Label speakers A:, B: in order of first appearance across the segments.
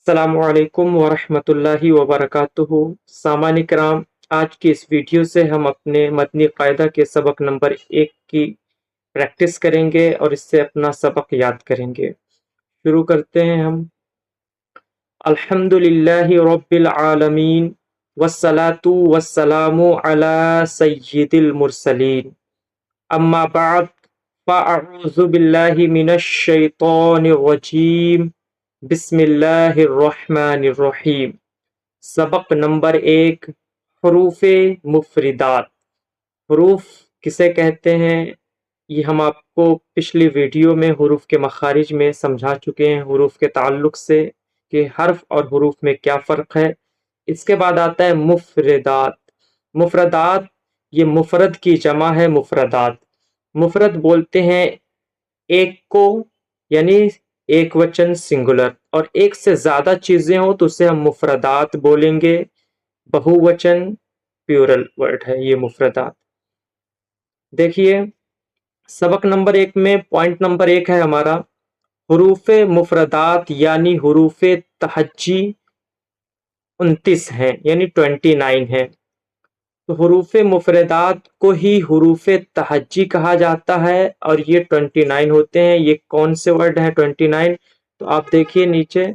A: अस्सलामु अलैकुम वरहमतुल्लाहि वबरकातुहू। सामान्य कराम, आज की इस वीडियो से हम अपने मदनी कायदा के सबक नंबर 1 की प्रैक्टिस करेंगे और इससे अपना सबक याद करेंगे। शुरू करते हैं हम। अल्हम्दुलिल्लाहि रब्बिल आलमीन वस्सलातु वस्सलामु अला सय्यिदिल मुरसलीन, अम्मा बाद, फ़अऊज़ु बिल्लाहि मिनश शैतानिर रजीम, बिस्मिल्लाहिर्रहमानिर्रहीम। सबक नंबर 1, हरूफ मुफरिदात। हरूफ किसे कहते हैं, ये हम आपको पिछली वीडियो में हरूफ के मखारिज में समझा चुके हैं, हरूफ के ताल्लुक से कि हर्फ और हरूफ में क्या फ़र्क है। इसके बाद आता है मुफरदात। मुफरदात ये मुफरद की जमा है। मुफरदात मुफरद बोलते हैं एक को, यानी एक वचन सिंगुलर, और एक से ज्यादा चीजें हो तो उसे हम मुफरदात बोलेंगे। बहुवचन प्लूरल वर्ड है ये मुफरदात। देखिए, सबक नंबर 1 में पॉइंट नंबर 1 है हमारा हरूफ मुफरदात यानी हरूफ तहज्जी 29 हैं, यानी 29 है। तो हरूफ मुफरदात को ही हरूफ तहज्जी कहा जाता है और ये 29 होते हैं। ये कौन से वर्ड हैं 29? तो आप देखिए नीचे,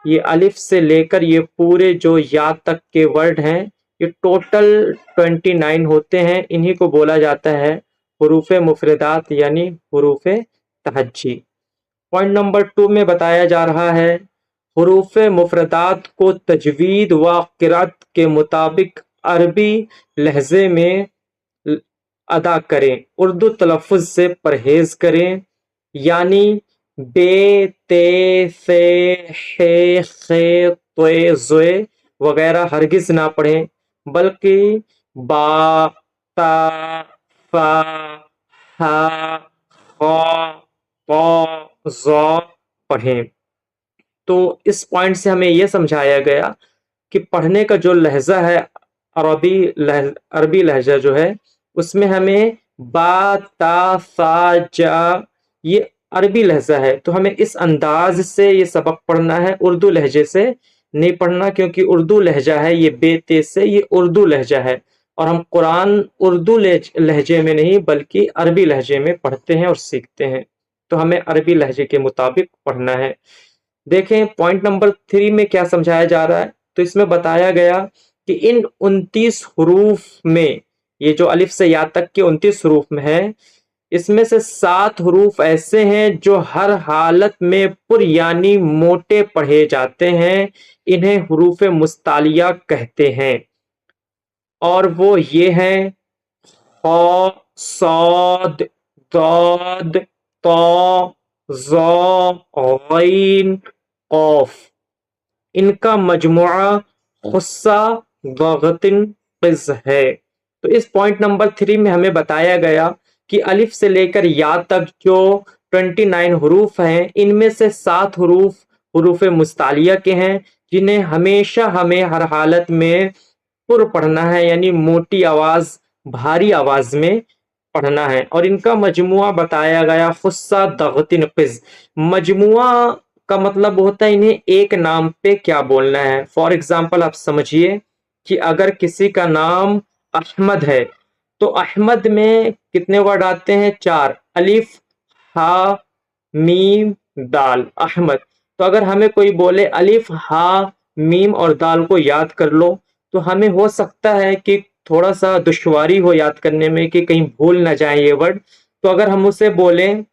A: ये अलिफ से लेकर ये पूरे जो या तक के वर्ड हैं, ये टोटल 29 होते हैं। इन्हीं को बोला जाता है हरूफ मुफरदात यानी हरूफ तहज्जी। पॉइंट नंबर 2 में बताया जा रहा है हरूफ मुफरदात को तजवीद व क़िरात के मुताबिक अरबी लहजे में अदा करें, उर्दू तलफ़ुज़ से परहेज करें, यानी बे, ते, से, हे, खे, तोए, ज़ोए वगैरह हरगिज़ ना पढ़ें, बल्कि बा, ता, फा, हा, खा, तो, ज़ो पढ़ें। तो इस पॉइंट से हमें यह समझाया गया कि पढ़ने का जो लहजा है, अरबी लहजा जो है, उसमें हमें बा, ता, सा, जा, ये अरबी लहजा है, तो हमें इस अंदाज से ये सबक पढ़ना है, उर्दू लहजे से नहीं पढ़ना, क्योंकि उर्दू लहजा है ये बेते से, ये उर्दू लहजा है और हम कुरान उर्दू लहजे में नहीं बल्कि अरबी लहजे में पढ़ते हैं और सीखते हैं। तो हमें अरबी लहजे के मुताबिक पढ़ना है। देखें पॉइंट नंबर 3 में क्या समझाया जा रहा है। तो इसमें बताया गया कि इन 29 हरूफ में, ये जो अलिफ से या तक के 29 हरूफ में है, इसमें से 7 हरूफ ऐसे हैं जो हर हालत में पुर यानी मोटे पढ़े जाते हैं। इन्हें हरूफ मुस्तालिया कहते हैं और वो ये हैं ख, साद, दाद, तो, ज़ो, गैन, कौफ। इनका मजमुआ खुस्सा गगतिन क़िज़ है। तो इस पॉइंट नंबर 3 में हमें बताया गया कि अलिफ से लेकर या तक जो 29 हरूफ हैं, इनमें से 7 हरूफ हरूफ मुस्तालिया के हैं, जिन्हें हमेशा हमें हर हालत में पुर पढ़ना है, यानी मोटी आवाज, भारी आवाज में पढ़ना है। और इनका मजमुआ बताया गया खुस्सा दगतिन क़िज़। मजमुआ का मतलब होता है इन्हें एक नाम पे क्या बोलना है। फॉर एग्जाम्पल आप समझिए कि अगर किसी का नाम अहमद है तो अहमद में कितने वर्ड आते हैं? 4, अलिफ, हा, मीम, दाल, अहमद। तो अगर हमें कोई बोले अलिफ, हा, मीम और दाल को याद कर लो, तो हमें हो सकता है कि थोड़ा सा दुश्वारी हो याद करने में, कि कहीं भूल ना जाए ये वर्ड। तो अगर हम उसे बोलें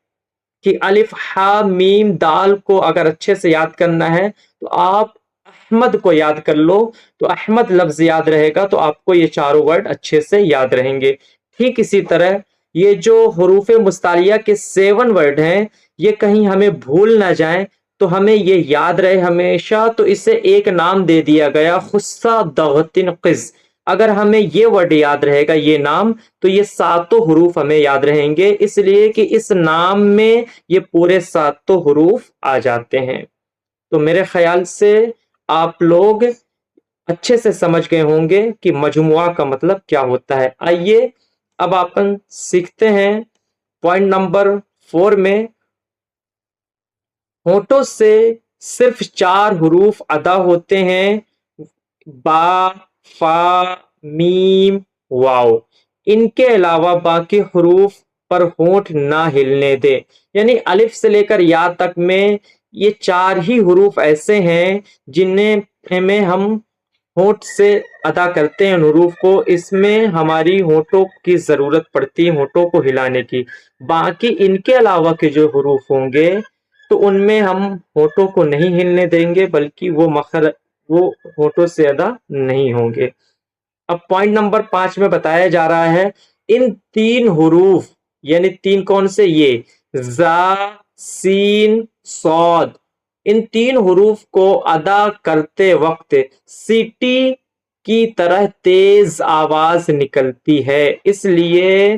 A: कि अलिफ, हा, मीम, दाल को अगर अच्छे से याद करना है तो आप अहमद को याद कर लो, तो अहमद लफ्ज याद रहेगा, तो आपको ये चारों वर्ड अच्छे से याद रहेंगे। ठीक इसी तरह ये जो हरूफ मुस्तालिया के 7 वर्ड हैं, ये कहीं हमें भूल ना जाएं, तो हमें ये याद रहे हमेशा, तो इसे एक नाम दे दिया गया खुस्सा दगतिन क़िज़। अगर हमें ये वर्ड याद रहेगा, ये नाम, तो ये 7 हरूफ हमें याद रहेंगे, इसलिए कि इस नाम में ये पूरे 7 हरूफ आ जाते हैं। तो मेरे ख्याल से आप लोग अच्छे से समझ गए होंगे कि मजमुआ का मतलब क्या होता है। आइए अब अपन सीखते हैं पॉइंट नंबर 4 में होठों से صرف 4 حروف ادا ہوتے ہیں، با، فا، میم، واو۔ ان کے علاوہ باقی حروف پر ہونٹ نہ ہلنے دے، یعنی الف سے لے کر یا تک میں یہ 4 ہی حروف ایسے ہیں جنہیں میں ہم ہونٹ سے ادا کرتے ہیں ان حروف کو، اس میں ہماری ہونٹوں کی ضرورت پڑتی ہے، ہونٹوں کو ہلانے کی۔ باقی ان کے علاوہ کے جو حروف ہوں گے تو ان میں ہم ہونٹوں کو نہیں ہلنے دیں گے، بلکہ وہ ہونٹوں سے ادا نہیں ہوں گے۔ اب پوائنٹ نمبر 5 میں بتایا جا رہا ہے ان 3 حروف، یعنی 3 کون سے؟ یہ زا، سین، صاد، ان 3 حروف کو ادا کرتے وقت سیٹی کی طرح تیز آواز نکلتی ہے، اس لیے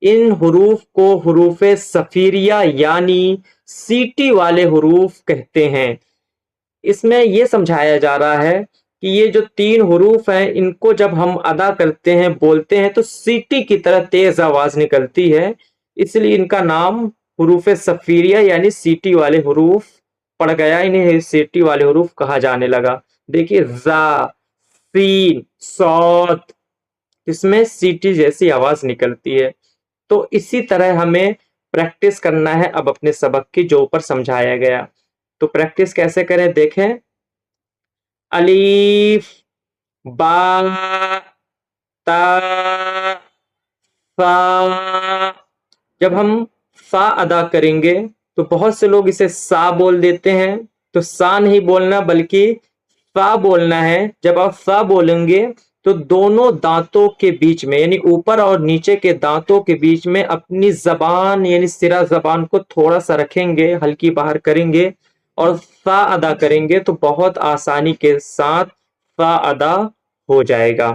A: ان حروف کو حروف صفیریہ یعنی سیٹی والے حروف کہتے ہیں۔ اس میں یہ سمجھایا جا رہا ہے کہ یہ جو 3 حروف ہیں ان کو جب ہم ادا کرتے ہیں، بولتے ہیں تو سیٹی کی طرح تیز آواز نکلتی ہے، اس لیے ان کا نام حروف صفیریہ یعنی سیٹی والے حروف پڑ گیا، انہیں سیٹی والے حروف کہا جانے لگا۔ دیکھیے زا، سین، صاد، اس میں سیٹی جیسی آواز نکلتی ہے۔ تو اسی طرح ہمیں پریکٹس کرنا ہے اب اپنے سبق کی جو اوپر سمجھایا گیا۔ تو پریکٹس کیسے کریں دیکھیں، الف، با، تا، فا۔ جب ہم فا ادا کریں گے تو بہت سے لوگ اسے سا بول دیتے ہیں، تو سا نہیں بولنا بلکہ فا بولنا ہے۔ جب آپ فا بولیں گے تو دونوں دانتوں کے بیچ میں یعنی اوپر اور نیچے کے دانتوں کے بیچ میں اپنی زبان یعنی سرا زبان کو تھوڑا سا رکھیں گے، ہلکی باہر کریں گے اور فا ادا کریں گے تو بہت آسانی کے ساتھ فا ادا ہو جائے گا۔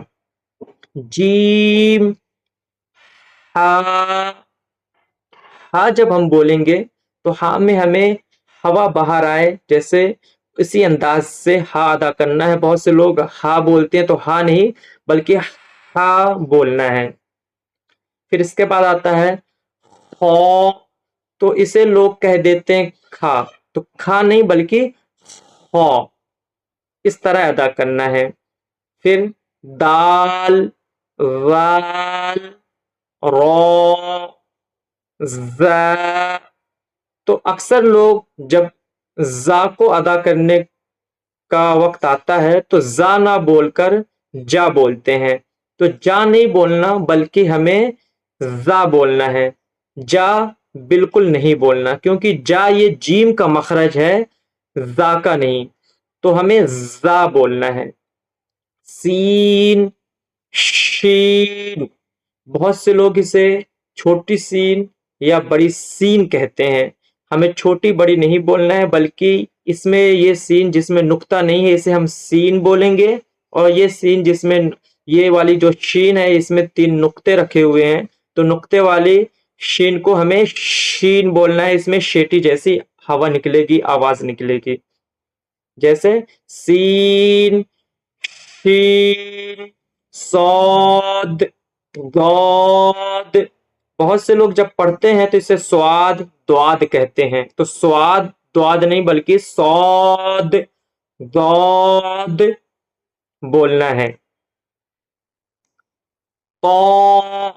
A: جیم، ہا۔ ہا جب ہم بولیں گے تو ہا میں ہمیں ہوا باہر آئے، جیسے اسی انداز سے ہا ادا کرنا ہے۔ بہت سے لوگ ہا بولتے ہیں تو ہا نہیں بلکہ ہا بولنا ہے۔ پھر اس کے بعد آتا ہے خو، تو اسے لوگ کہہ دیتے ہیں کھا، تو کھا نہیں بلکہ خو، اس طرح ادا کرنا ہے۔ پھر دال، وال، رو، زا۔ تو اکثر لوگ جب زا کو ادا کرنے کا وقت آتا ہے تو زا نہ بول کر جا بولتے ہیں، تو جا نہیں بولنا بلکہ ہمیں زا بولنا ہے، جا بالکل نہیں بولنا، کیونکہ جا یہ جیم کا مخرج ہے، زا کا نہیں، تو ہمیں زا بولنا ہے۔ سین، شین، بہت سے لوگ اسے چھوٹی سین یا بڑی سین کہتے ہیں، ہمیں چھوٹی بڑی نہیں بولنا ہے بلکہ اس میں یہ سین جس میں نقطہ نہیں ہے اسے ہم سین بولیں گے، اور یہ سین جس میں یہ والی جو شین ہے اس میں 3 نقطے رکھے ہوئے ہیں تو نقطے والی شین کو ہمیں شین بولنا ہے، اس میں شیٹی جیسی ہوا نکلے گی، آواز نکلے گی، جیسے سین، شین، صاد، ضاد۔ بہت سے لوگ جب پڑھتے ہیں تو اسے سواد دواد کہتے ہیں، تو سواد دواد نہیں بلکہ صاد ضاد بولنا ہے۔ طا،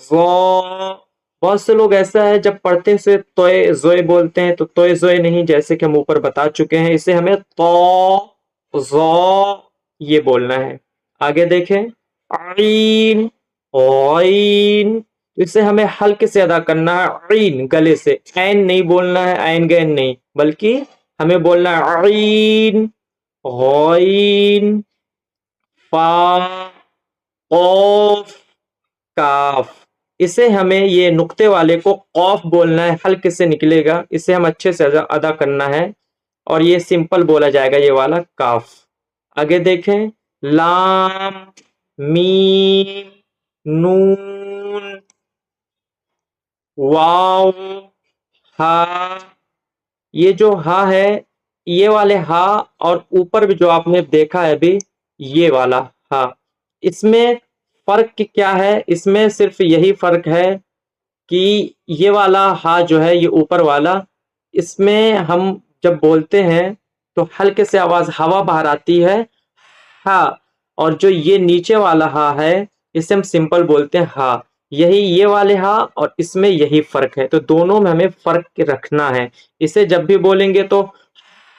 A: ظا۔ بہت سے لوگ ایسا ہے جب پڑھتے سے توئے زوئے بولتے ہیں، تو توئے زوئے نہیں، جیسے کہ ہم اوپر بتا چکے ہیں، اسے ہمیں طا، ظا یہ بولنا ہے۔ آگے دیکھیں عین، غین، اسے ہمیں ہلکے سے ادا کرنا ہے، عین گلے سے، عین نہیں بولنا ہے، عین گین نہیں، بلکہ ہمیں بولنا ہے عین، غین، فا، قوف، کاف۔ اسے ہمیں یہ نقطے والے کو قوف بولنا ہے، ہلکے سے نکلے گا، اسے ہم اچھے سے ادا کرنا ہے اور یہ سمپل بولا جائے گا یہ والا کاف۔ آگے دیکھیں لام، میم، نون، واو، ہا۔ یہ جو ہا ہے یہ والے ہا اور اوپر بھی جو آپ نے دیکھا ہے ابھی یہ والا ہا، اس میں فرق کیا ہے؟ اس میں صرف یہی فرق ہے کہ یہ والا ہا جو ہے یہ اوپر والا، اس میں ہم جب بولتے ہیں تو हल्के से आवाज हवा बाहर आती है हा, और जो ये नीचे वाला हा है इसे हम सिंपल बोलते हैं हा। यही ये वाले हा और इसमें यही फर्क है, तो दोनों में हमें फर्क रखना है। इसे जब भी बोलेंगे तो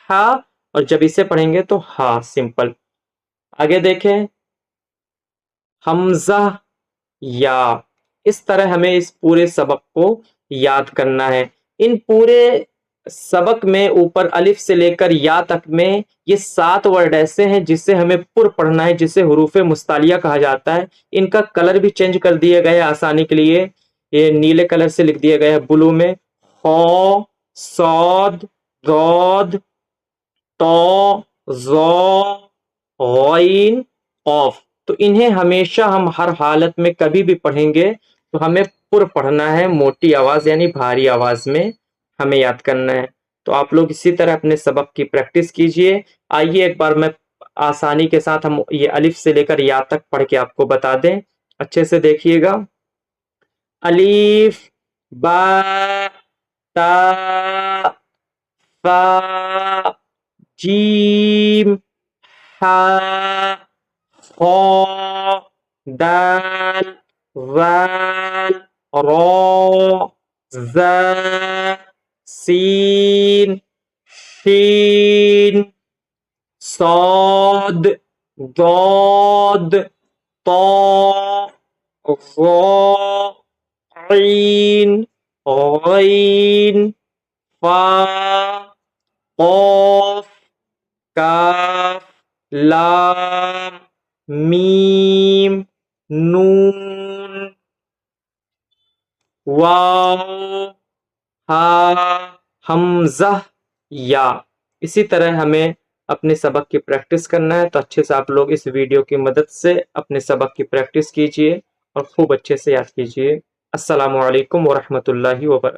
A: हा, और जब इसे पढ़ेंगे तो हा, सिंपल। आगे देखें, हमजा या, इस तरह हमें इस पूरे सबक को याद करना है। इन पूरे सबक में ऊपर अलिफ से लेकर या तक में ये 7 वर्ड ऐसे हैं जिसे हमें पुर पढ़ना है, जिसे हुरूफे मुस्तालिया कहा जाता है। इनका कलर भी चेंज कर दिया गया है आसानी के लिए, ये नीले कलर से लिख दिया गया है ब्लू में। खौ, सौद, गौद, तो, ज़ो, गौइन, औफ। तो इन्हें हमेशा हम हर हालत में कभी भी पढ़ेंगे तो हमें पुर पढ़ना है, मोटी आवाज यानी भारी आवाज में हमें याद करना है। तो आप लोग इसी तरह अपने सबक की प्रैक्टिस कीजिए। आइए एक बार मैं आसानी के साथ हम ये अलिफ से लेकर या तक पढ़ के आपको बता दें, अच्छे से देखिएगा। अलीफ, बा, ता, फा, जीम, हा, खौ, दाल, वाल, रो, ज़ा, सीन, शीन, सौद, दौद, तो, ज़ो, ईन, गईन, फा, क़ाफ, काफ, लाम, मीम, नून, वाव, हा, हमजा, या। इसी तरह हमें अपने सबक की प्रैक्टिस करना है। तो अच्छे से आप लोग इस वीडियो की मदद से अपने सबक की प्रैक्टिस कीजिए और खूब अच्छे से याद कीजिए। अस्सलामु अलैकुम वरहमतुल्लाहि वबरकातुहू।